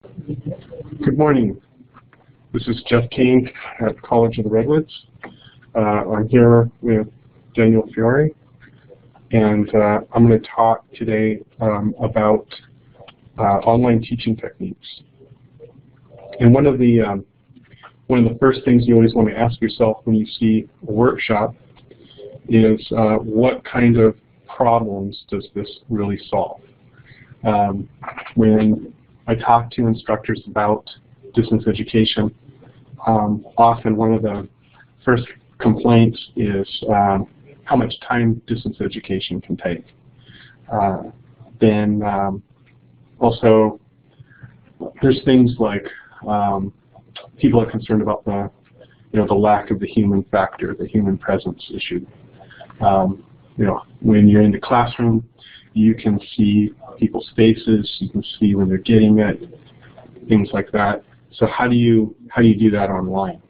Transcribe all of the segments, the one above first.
Good morning. This is Geoff Cain at College of the Redwoods. I'm here with Daniel Fiore, and I'm going to talk today about online teaching techniques. And one of the first things you always want to ask yourself when you see a workshop is what kind of problems does this really solve? When I talk to instructors about distance education, often one of the first complaints is how much time distance education can take. Then also there's things like people are concerned about the lack of the human factor, the human presence issue. When you're in the classroom, you can see people's faces, you can see when they're getting it, things like that. So how do you do that online?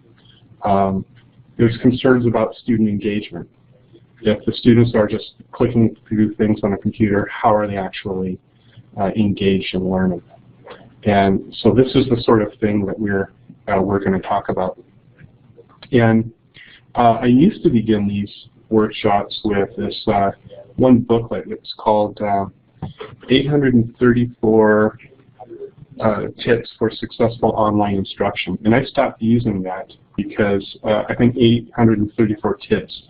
There's concerns about student engagement. If the students are just clicking through things on a computer, how are they actually engaged in learning? And so this is the sort of thing that we're going to talk about. And I used to begin these workshops with this one booklet. It's called 834 Tips for Successful Online Instruction. And I stopped using that because I think 834 tips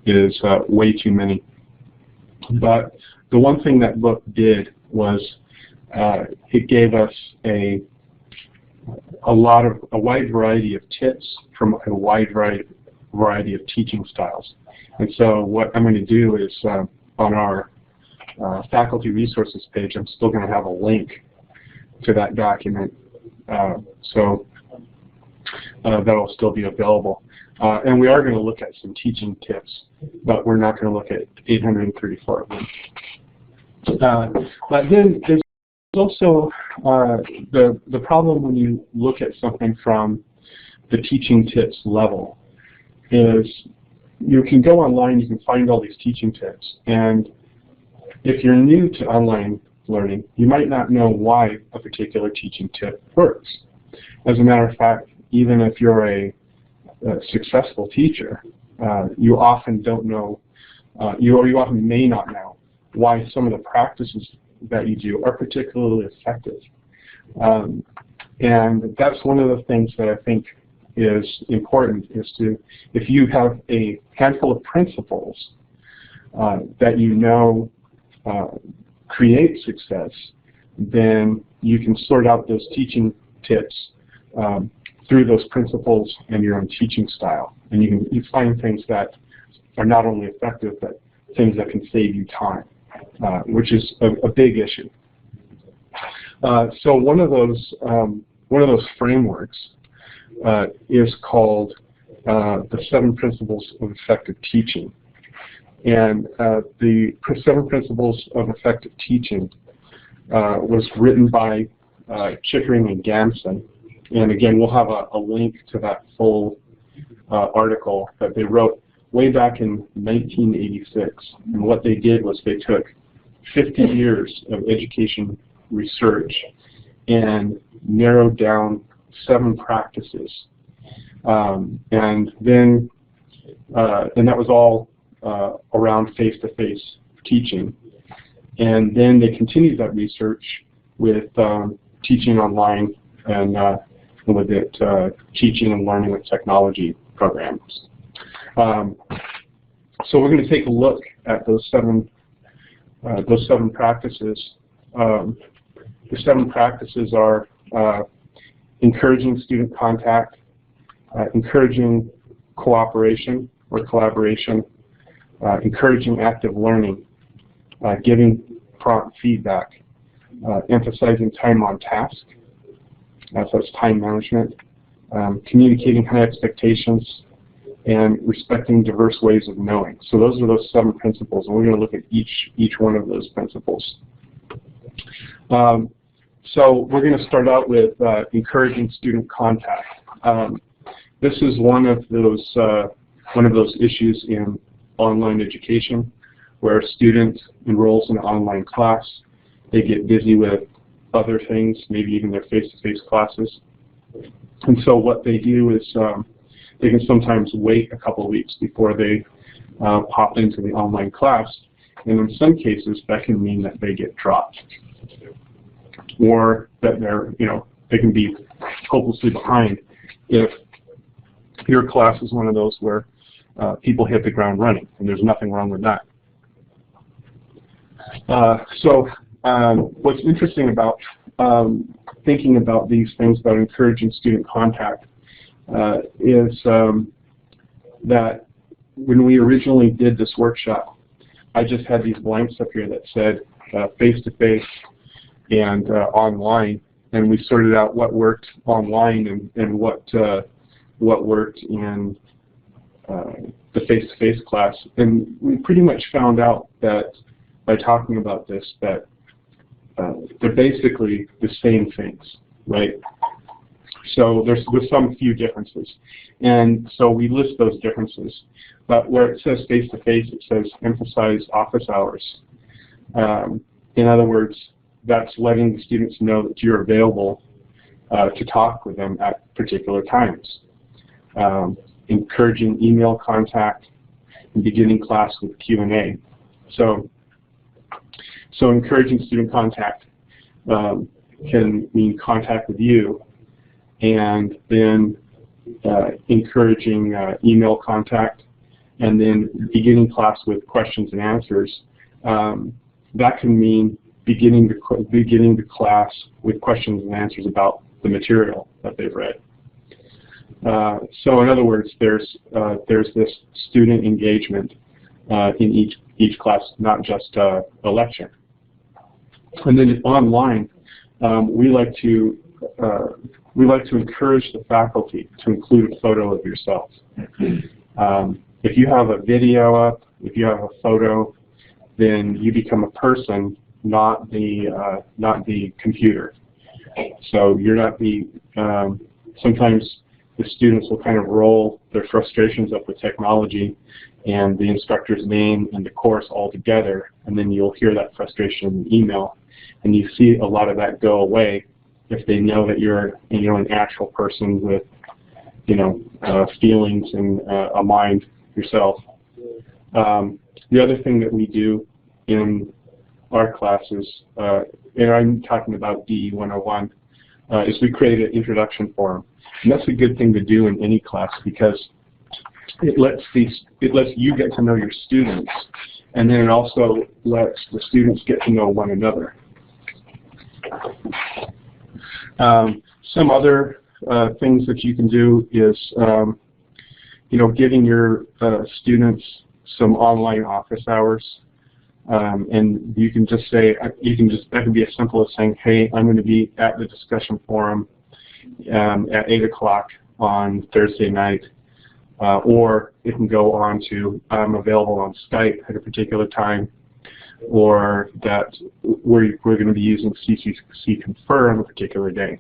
is way too many. But the one thing that book did was it gave us a wide variety of tips from a wide variety of teaching styles. And so what I'm going to do is on our faculty resources page, I'm still going to have a link to that document, so that will still be available. And we are going to look at some teaching tips, but we're not going to look at 834 of them. But then there's also the problem when you look at something from the teaching tips level is you can go online, you can find all these teaching tips, and if you're new to online learning, you might not know why a particular teaching tip works. As a matter of fact, even if you're a successful teacher, you often don't know, you often may not know why some of the practices that you do are particularly effective. And that's one of the things that I think is important, is to, if you have a handful of principles that you know create success, then you can sort out those teaching tips through those principles and your own teaching style. And you find things that are not only effective, but things that can save you time, which is a big issue. So one of those frameworks is called the 7 Principles of Effective Teaching. And the 7 Principles of Effective Teaching was written by Chickering and Gamson. And again, we'll have a link to that full article that they wrote way back in 1986. And what they did was they took 50 years of education research and narrowed down 7 practices. And that was all around face-to-face teaching. And then they continued that research with teaching online and with it teaching and learning with technology programs. So we're going to take a look at those seven practices. The 7 practices are encouraging student contact, encouraging cooperation or collaboration, encouraging active learning, giving prompt feedback, emphasizing time on task, so that's time management, communicating high expectations, and respecting diverse ways of knowing. So those are those 7 principles, and we're going to look at each one of those principles. So we're going to start out with encouraging student contact. This is one of those issues in online education, where a student enrolls in an online class. They get busy with other things, maybe even their face-to-face classes. And so what they do is they can sometimes wait a couple of weeks before they pop into the online class, and in some cases that can mean that they get dropped, or that they can be hopelessly behind if your class is one of those where people hit the ground running, and there's nothing wrong with that. What's interesting about thinking about these things, about encouraging student contact, is that when we originally did this workshop, I just had these blanks up here that said face-to-face and online, and we sorted out what worked online and what worked in the face-to-face class. And we pretty much found out that by talking about this, that they're basically the same things, right? So there's some few differences, and so we list those differences. But where it says face-to-face, it says emphasize office hours. In other words, that's letting the students know that you're available to talk with them at particular times. Encouraging email contact and beginning class with Q&A. So encouraging student contact can mean contact with you, and then encouraging email contact, and then beginning class with questions and answers. That can mean beginning the class with questions and answers about the material that they've read. So in other words, there's this student engagement in each class, not just a lecture. And then online, we like to encourage the faculty to include a photo of yourself. If you have a video up, if you have a photo, then you become a person, not the computer. So you're not the. Sometimes the students will kind of roll their frustrations up with technology and the instructor's name and the course all together, and then you'll hear that frustration in the email, and you see a lot of that go away if they know that you're an actual person with feelings and a mind yourself. The other thing that we do in our classes, and I'm talking about DE 101, is we create an introduction forum. And that's a good thing to do in any class, because it lets you get to know your students, and then it also lets the students get to know one another. Some other things that you can do is, giving your students some online office hours, and you can just say, that can be as simple as saying, hey, I'm going to be at the discussion forum at 8 o'clock on Thursday night, or it can go on to I'm available on Skype at a particular time, or that we're going to be using CCC Confer on a particular day.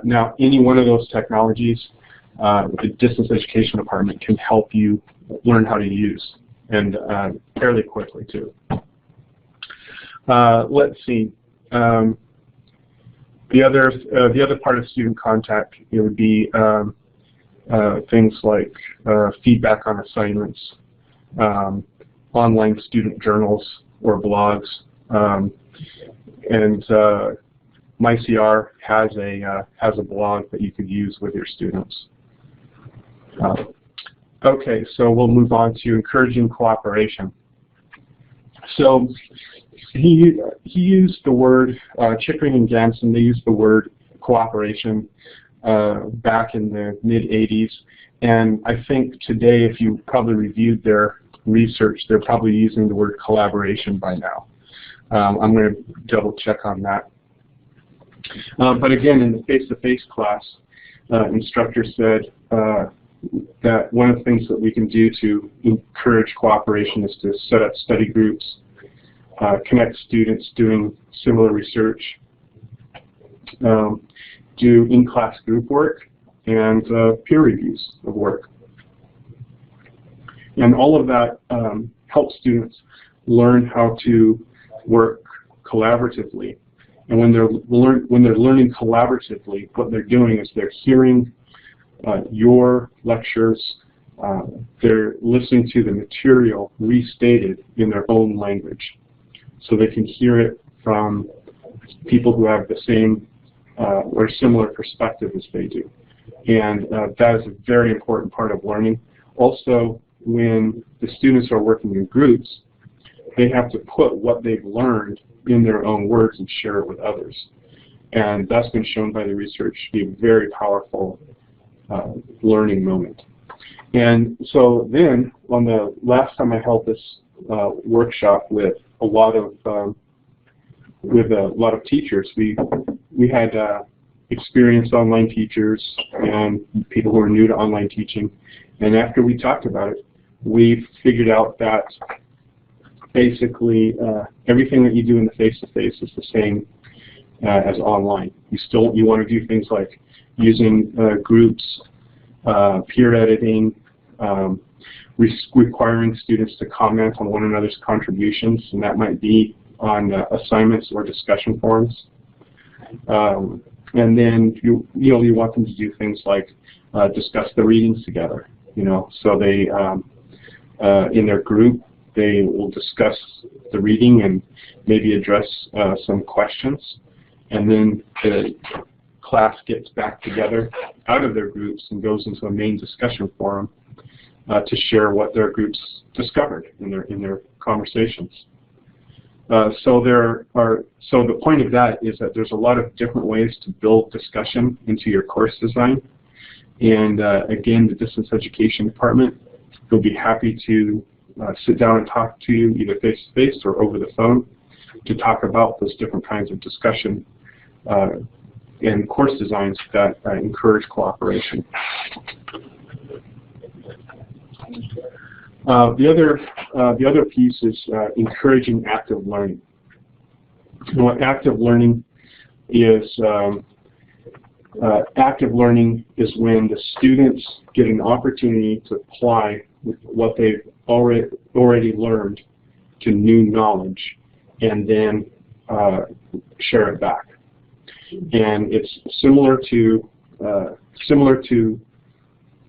Now, any one of those technologies, the distance education department can help you learn how to use, and fairly quickly too. Let's see. The other part of student contact, it would be things like feedback on assignments, online student journals or blogs, and MyCR has a blog that you could use with your students. Okay, so we'll move on to encouraging cooperation. So he used the word, Chickering and Gamson, they used the word cooperation back in the mid-'80s, and I think today, if you probably reviewed their research, they're probably using the word collaboration by now. I'm going to double check on that. But again, in the face-to-face class, instructor said that one of the things that we can do to encourage cooperation is to set up study groups, connect students doing similar research, do in-class group work, and peer reviews of work. And all of that helps students learn how to work collaboratively And when they're learning collaboratively, what they're doing is they're hearing your lectures, they're listening to the material restated in their own language, so they can hear it from people who have the same or similar perspective as they do. And that is a very important part of learning. Also, when the students are working in groups, they have to put what they've learned in their own words and share it with others. And that's been shown by the research to be a very powerful learning moment. And so then, on the last time I held this workshop with a lot of teachers, we had experienced online teachers and people who are new to online teaching. And after we talked about it, we figured out that basically everything that you do in the face-to-face is the same as online. You want to do things like using groups, peer editing, requiring students to comment on one another's contributions, and that might be on assignments or discussion forums. And then you want them to do things like discuss the readings together. So they in their group they will discuss the reading and maybe address some questions, and then the class gets back together out of their groups and goes into a main discussion forum to share what their groups discovered in their conversations. So the point of that is that there's a lot of different ways to build discussion into your course design. And again, the distance education department will be happy to sit down and talk to you either face-to-face or over the phone to talk about those different kinds of discussion and course designs that encourage cooperation. The other piece is encouraging active learning. And what active learning is when the students get an opportunity to apply what they've already learned to new knowledge and then share it back. And it's similar to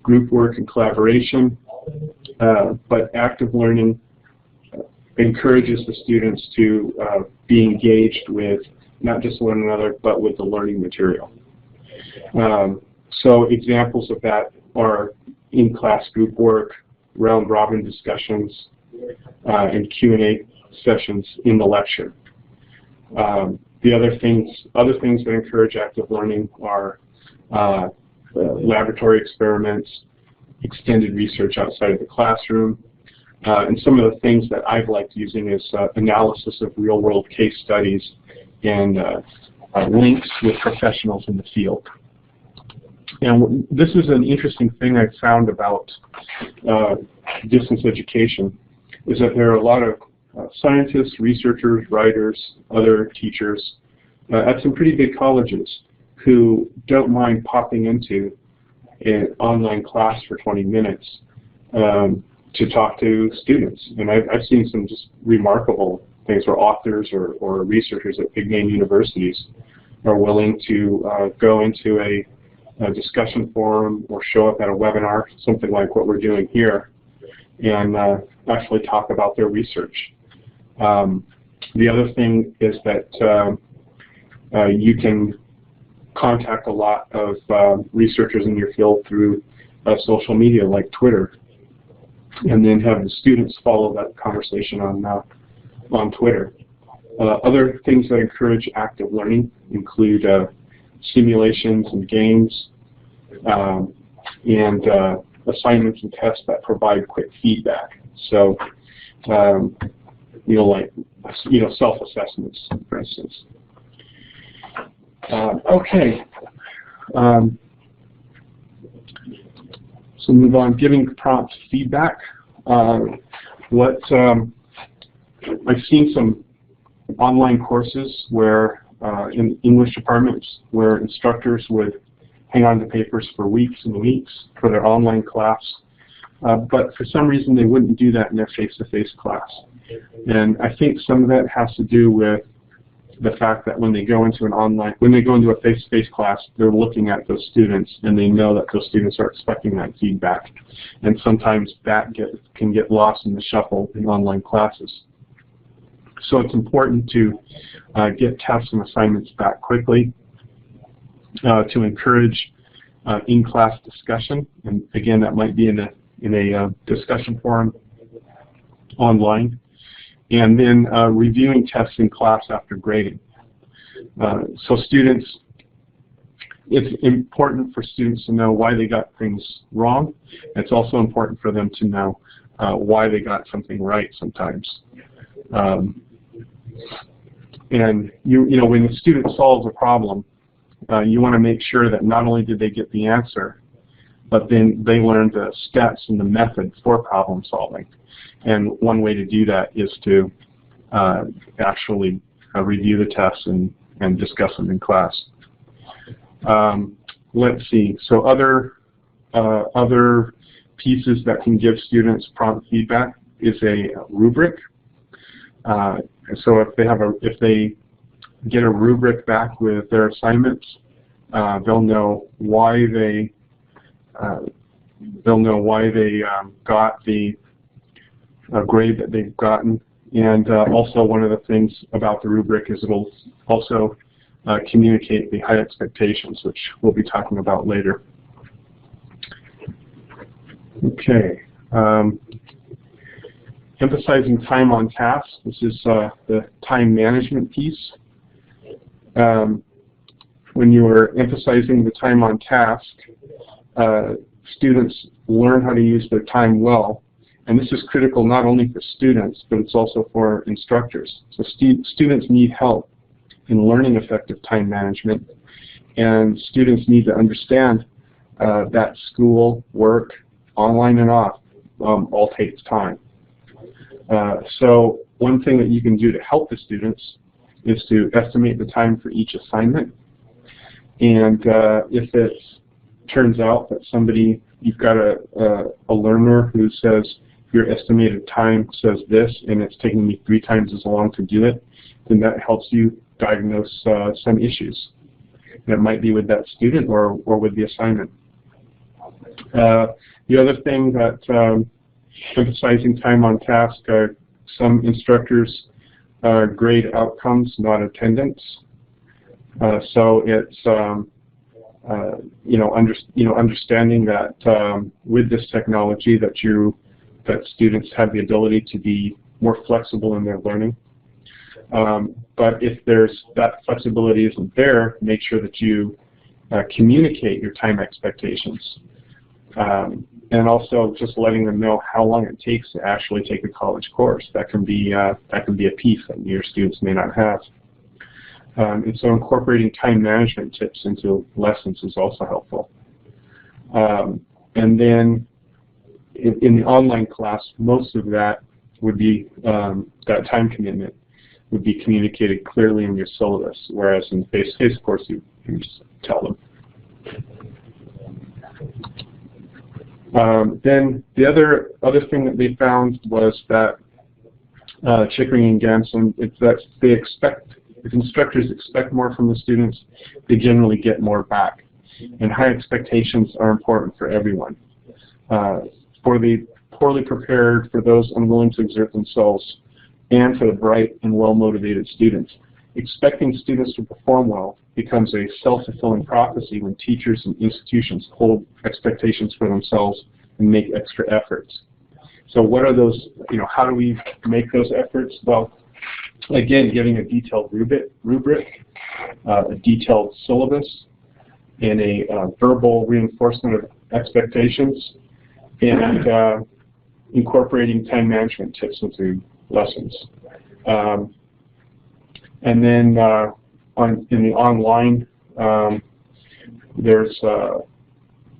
group work and collaboration, but active learning encourages the students to be engaged with not just one another, but with the learning material. So examples of that are in-class group work, round-robin discussions, and Q&A sessions in the lecture. The other things that encourage active learning are laboratory experiments, extended research outside of the classroom, and some of the things that I've liked using is analysis of real-world case studies and links with professionals in the field. And this is an interesting thing I found about distance education, is that there are a lot of scientists, researchers, writers, other teachers at some pretty big colleges who don't mind popping into an online class for 20 minutes to talk to students. And I've seen some just remarkable things where authors or researchers at big name universities are willing to go into a discussion forum or show up at a webinar, something like what we're doing here, and actually talk about their research. The other thing is that you can contact a lot of researchers in your field through social media like Twitter, and then have the students follow that conversation on Twitter. Other things that encourage active learning include simulations and games, and assignments and tests that provide quick feedback. So, like self-assessments, for instance. Okay. So move on. Giving prompt feedback. I've seen some online courses where in English departments where instructors would hang on to papers for weeks and weeks for their online class, but for some reason they wouldn't do that in their face-to-face class. And I think some of that has to do with the fact that when they go into a face-to-face class, they're looking at those students, and they know that those students are expecting that feedback. And sometimes that can get lost in the shuffle in online classes. So it's important to get tests and assignments back quickly, to encourage in-class discussion, and again, that might be in a discussion forum online, and then reviewing tests in class after grading. So it's important for students to know why they got things wrong. It's also important for them to know why they got something right sometimes. And when the student solves a problem, you want to make sure that not only did they get the answer, but then they learned the steps and the method for problem solving. And one way to do that is to actually review the tests and discuss them in class. Let's see. So other pieces that can give students prompt feedback is a rubric. So if they get a rubric back with their assignments, they'll know why they got the grade that they've gotten. And also one of the things about the rubric is it'll also communicate the high expectations, which we'll be talking about later. Okay. Emphasizing time on task. This is the time management piece. When you are emphasizing the time on task, students learn how to use their time well. And this is critical not only for students, but it's also for instructors. So students need help in learning effective time management, and students need to understand that school, work, online and off, all takes time. So one thing that you can do to help the students is to estimate the time for each assignment. And if it turns out that you've got a learner who says, your estimated time says this, and it's taking me 3 times as long to do it, then that helps you diagnose some issues. And it might be with that student or with the assignment. The other thing that emphasizing time on task, some instructors grade outcomes, not attendance. So it's understanding that with this technology that students have the ability to be more flexible in their learning. But if that flexibility isn't there, make sure that you communicate your time expectations. And also just letting them know how long it takes to actually take a college course. That can be a piece that your students may not have. And so incorporating time management tips into lessons is also helpful. And then in the online class, most of that would be, that time commitment would be communicated clearly in your syllabus, whereas in the face-to-face course, you just tell them. Then the other thing that they found was that Chickering and Gamson, it's that if instructors expect more from the students, they generally get more back. And high expectations are important for everyone. For the poorly prepared, for those unwilling to exert themselves, and for the bright and well-motivated students. Expecting students to perform well becomes a self-fulfilling prophecy when teachers and institutions hold expectations for themselves and make extra efforts. So what are those, how do we make those efforts? Well, again, giving a detailed rubric, a detailed syllabus, and a verbal reinforcement of expectations, and incorporating time management tips into lessons. And then in the online, there's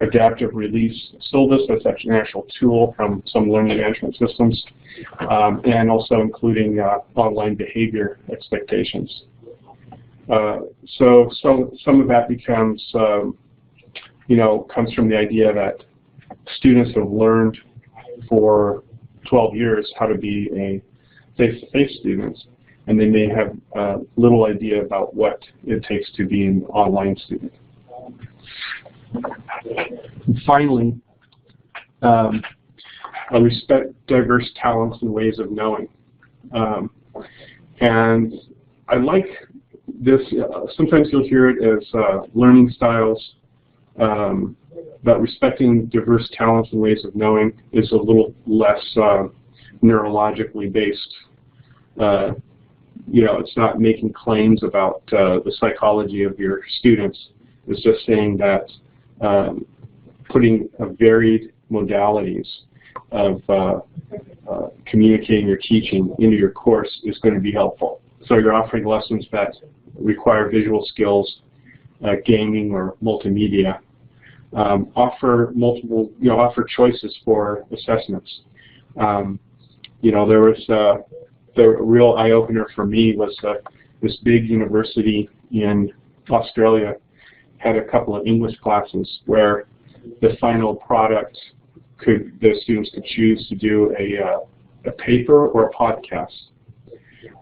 adaptive release syllabus. That's actually an actual tool from some learning management systems, and also including online behavior expectations. So some of that becomes, comes from the idea that students have learned for 12 years how to be a face-to-face students, and they may have little idea about what it takes to be an online student. And finally, I respect diverse talents and ways of knowing. And I like this, sometimes you'll hear it as learning styles, but respecting diverse talents and ways of knowing is a little less neurologically based. It's not making claims about the psychology of your students. It's just saying that putting varied modalities of communicating or teaching into your course is going to be helpful. So you're offering lessons that require visual skills, gaming or multimedia. Offer multiple, offer choices for assessments. There was the real eye-opener for me was this big university in Australia had a couple of English classes where the final product the students could choose to do a paper or a podcast.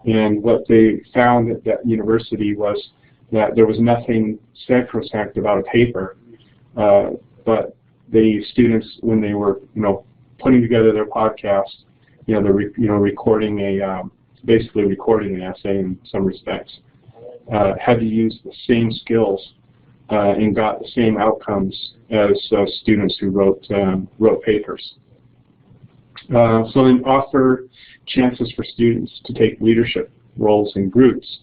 And what they found at that university was that there was nothing sacrosanct about a paper, but the students, when they were, putting together their podcast, they're recording basically recording an essay in some respects, had to use the same skills and got the same outcomes as students who wrote papers. So then offer chances for students to take leadership roles in groups.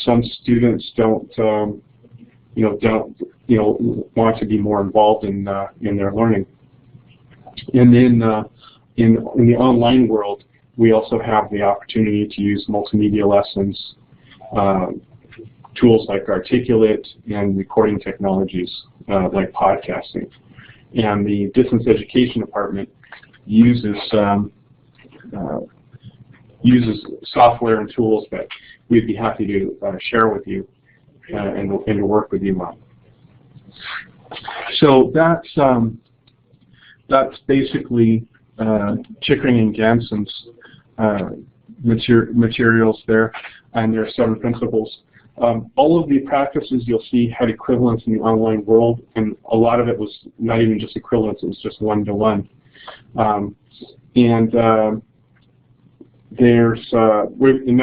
Some students don't want to be more involved in their learning. And then in the online world, we also have the opportunity to use multimedia lessons, tools like Articulate, and recording technologies like podcasting. And the Distance Education Department uses software and tools that we'd be happy to share with you and to work with you on. So that's basically Chickering and Gamson's materials there, and there are 7 principles. All of the practices you'll see had equivalence in the online world, and a lot of it was not even just equivalence, it was just one-to-one. And now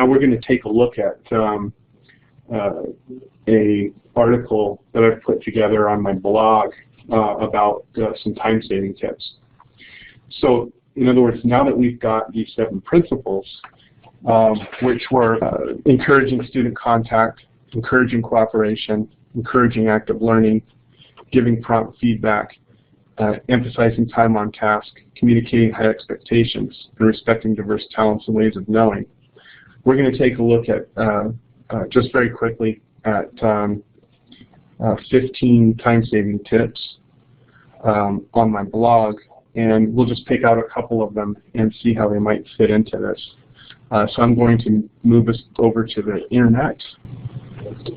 we're going to take a look at a article that I've put together on my blog about some time-saving tips. So, in other words, now that we've got these 7 principles, which were encouraging student contact, encouraging cooperation, encouraging active learning, giving prompt feedback, emphasizing time on task, communicating high expectations, and respecting diverse talents and ways of knowing. We're going to take a look at, just very quickly, at 15 time-saving tips on my blog, and we'll just pick out a couple of them and see how they might fit into this. So I'm going to move us over to the internet.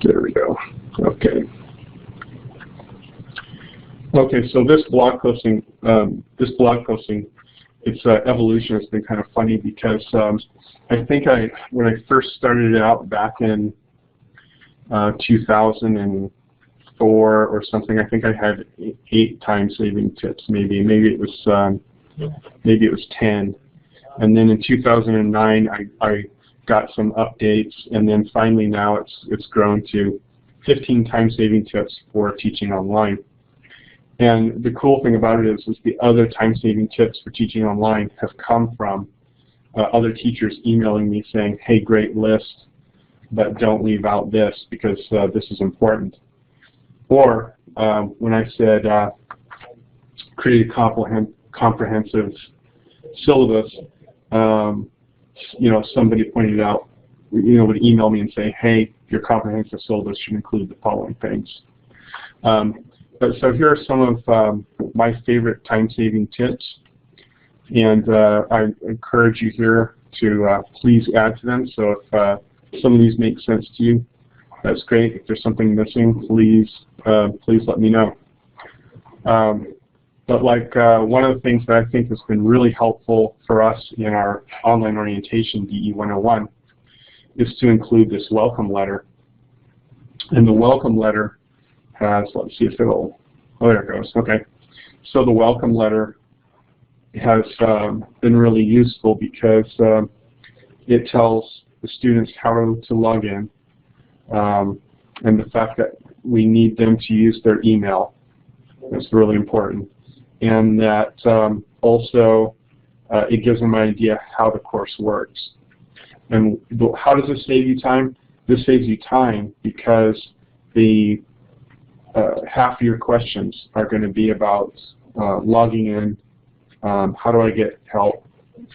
There we go. Okay. Okay, so this blog posting, its evolution has been kind of funny because I think when I first started it out back in 2004 or something, I think I had 8 time-saving tips. Maybe it was 10. And then in 2009, I got some updates, and then finally now it's grown to 15 time-saving tips for teaching online. And the cool thing about it is the other time-saving tips for teaching online have come from other teachers emailing me saying, hey, great list, but don't leave out this because this is important. Or when I said create a comprehensive syllabus, somebody pointed out, would email me and say, hey, your comprehensive syllabus should include the following things. So here are some of my favorite time-saving tips, and I encourage you here to please add to them. So if some of these make sense to you, that's great. If there's something missing, please let me know. But like one of the things that I think has been really helpful for us in our online orientation DE 101 is to include this welcome letter. And the welcome letter has, let's see if it'll, oh, there it goes. Okay. So the welcome letter has been really useful because it tells the students how to log in, and the fact that we need them to use their email is really important. And that also it gives them an idea how the course works. And how does this save you time? This saves you time because the half of your questions are going to be about logging in, how do I get help,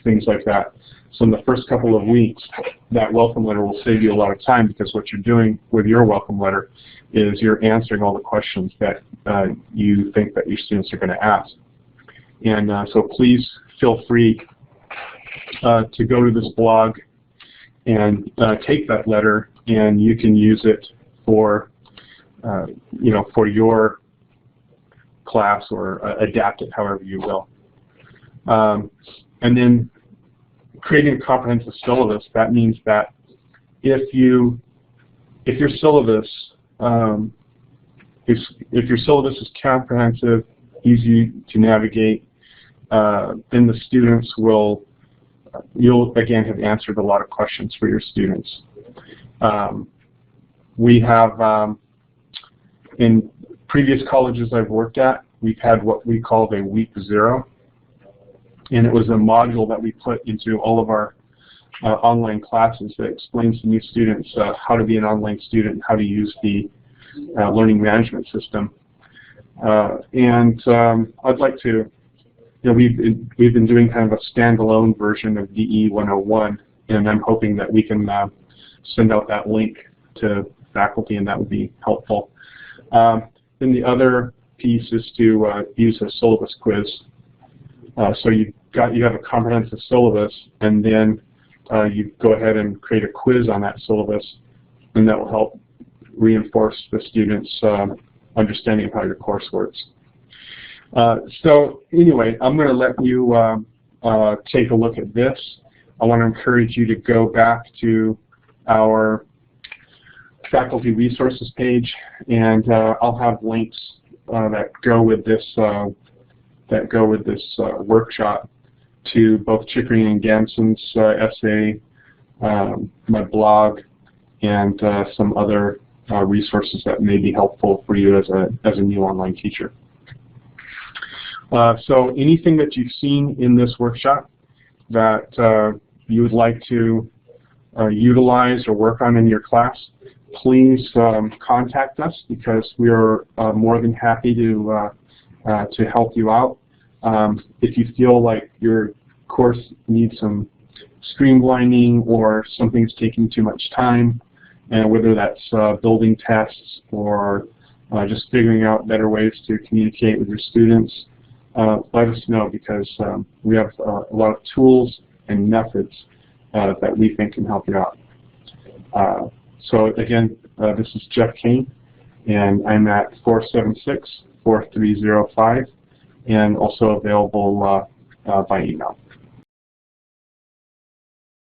things like that. So in the first couple of weeks, that welcome letter will save you a lot of time because what you're doing with your welcome letter is you're answering all the questions that you think that your students are going to ask. And so please feel free to go to this blog and take that letter, and you can use it for for your class, or adapt it however you will. And then creating a comprehensive syllabus, that means that if your syllabus is comprehensive, easy to navigate, then the students you'll again have answered a lot of questions for your students. We have in previous colleges I've worked at, we've had what we called a week 0, and it was a module that we put into all of our online classes that explains to new students how to be an online student and how to use the learning management system. I'd like to, we've been doing kind of a standalone version of DE 101, and I'm hoping that we can send out that link to faculty, and that would be helpful. Then the other piece is to use a syllabus quiz. So you have a comprehensive syllabus, and then you go ahead and create a quiz on that syllabus, and that will help reinforce the students' understanding of how your course works. So anyway, I'm going to let you take a look at this. I want to encourage you to go back to our faculty resources page, and I'll have links that go with this workshop to both Chickering and Gamson's essay, my blog, and some other resources that may be helpful for you as a new online teacher. So anything that you've seen in this workshop that you would like to utilize or work on in your class, please contact us, because we are more than happy to help you out. If you feel like your course needs some streamlining or something's taking too much time, and whether that's building tests or just figuring out better ways to communicate with your students, let us know, because we have a lot of tools and methods that we think can help you out. So again, this is Geoff Cain, and I'm at 476-4305, and also available by email.